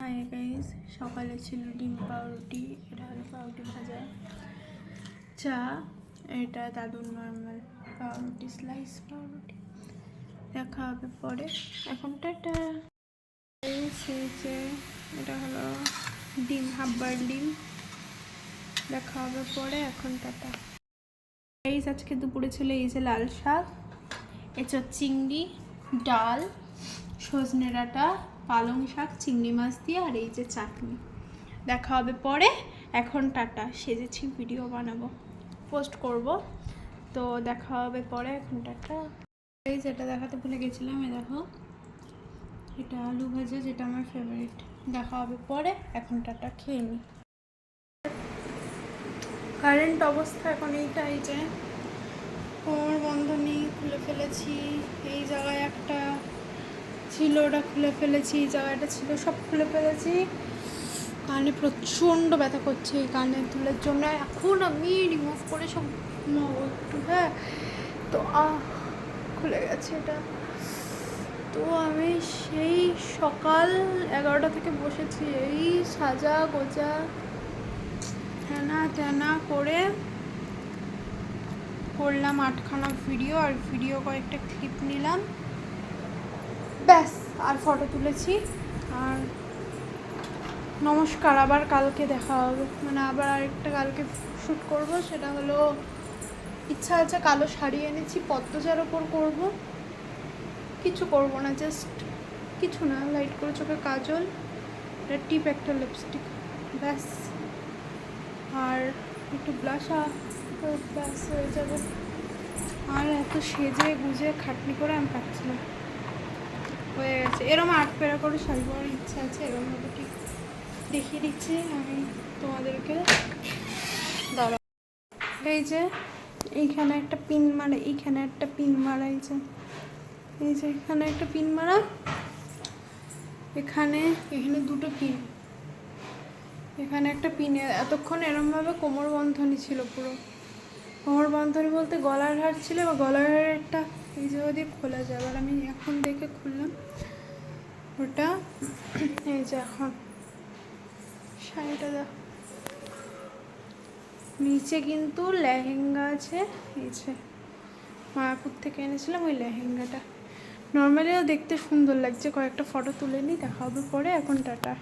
Hi guys, সকালে ছিল ডিম পাউরুটি, এটা হলো পাউরুটি ভাজা, চা, এটা দাদুর নর্মাল পাউরুটি, স্লাইস পাউরুটি। দেখা হবে পরে। এখন টাটা। এটা হলো ডিম, হাফবার ডিম। দেখা হবে পরে। এখন টাটা। গাইস, আজকে দুপুরে ছিল এই যে লাল শাক, এঁচোড় চিংড়ি, ডাল, সজনে ডাঁটা, পালং শাক, চিংড়ি মাছ দিয়ে, আর এই যে চাটনি। দেখা হবে পরে। এখন টাটা। সেজেছি, ভিডিও বানাবো, পোস্ট করব, তো দেখা হবে পরে। এখন টাটা। এই যেটা দেখাতে ভুলে গেছিলাম, এ দেখো, এটা আলু ভাজা, যেটা আমার ফেভারিট। দেখা হবে পরে। এখন টাটা। খেয়ে নিই। কারেন্ট অবস্থা এখন এইটাই যে কোমর বন্ধনী খুলে ফেলেছি, এই জায়গায় একটা ছিল ওটা খুলে ফেলেছি, এই জায়গাটা ছিল সব খুলে ফেলেছি। কানে প্রচণ্ড ব্যথা করছে এই কানের দুলের জন্য। এখন আমি রিমুভ করে সব একটু, হ্যাঁ, তো খুলে গেছে এটা। তো আমি সেই সকাল 11টা থেকে বসেছি, এই সাজা গোজা হ্যানা ত্যানা করে করলাম 8খানা ভিডিও, আর ভিডিও কয়েকটা ক্লিপ নিলাম, ব্যাস। আর ফটো তুলেছি। আর নমস্কার, আবার কালকে দেখা হবে, মানে আবার আরেকটা কালকে শ্যুট করব। সেটা হলো, ইচ্ছা আছে, কালো শাড়ি এনেছি, পদ্মজার ওপর করব। কিছু করব না, জাস্ট কিছু না, লাইট করে চোখে কাজল, একটা টিপ, একটা লিপস্টিক, ব্যাস। আর একটু ব্লাশা, ব্যাস হয়ে যাবে। আর এত সেজে গুজে খাটনি করে আমি পাচ্ছি না, হয়ে গেছে। এরম 8 পেরা করে শাড়ি পরার ইচ্ছা আছে, এরমভাবে ঠিক দেখিয়ে দিচ্ছি আমি তোমাদেরকে। দাঁড়া, এই যে এইখানে একটা পিন মারা, এইখানে একটা পিন মারা, এই যে এখানে একটা পিন মারা, এখানে দুটো পিন, এখানে একটা পিন। এতক্ষণ এরমভাবে কোমর বন্ধনী ছিল, পুরো কোমর বন্ধনী বলতে গলার হার ছিল, বা গলার হারেরটা এই যে দিয়ে খোলা যায়। এবার আমি এখন দেখে খুললাম ওটা। এই যে এখন শাড়িটা দেখো, নিচে কিন্তু লেহেঙ্গা আছে, এই যে মায়াপুর থেকে এনেছিলাম ওই লেহেঙ্গাটা। নর্মালিও দেখতে সুন্দর লাগছে, কয়েকটা ফটো তুলে নিই, দেখা হবে পরে। এখন টাটা।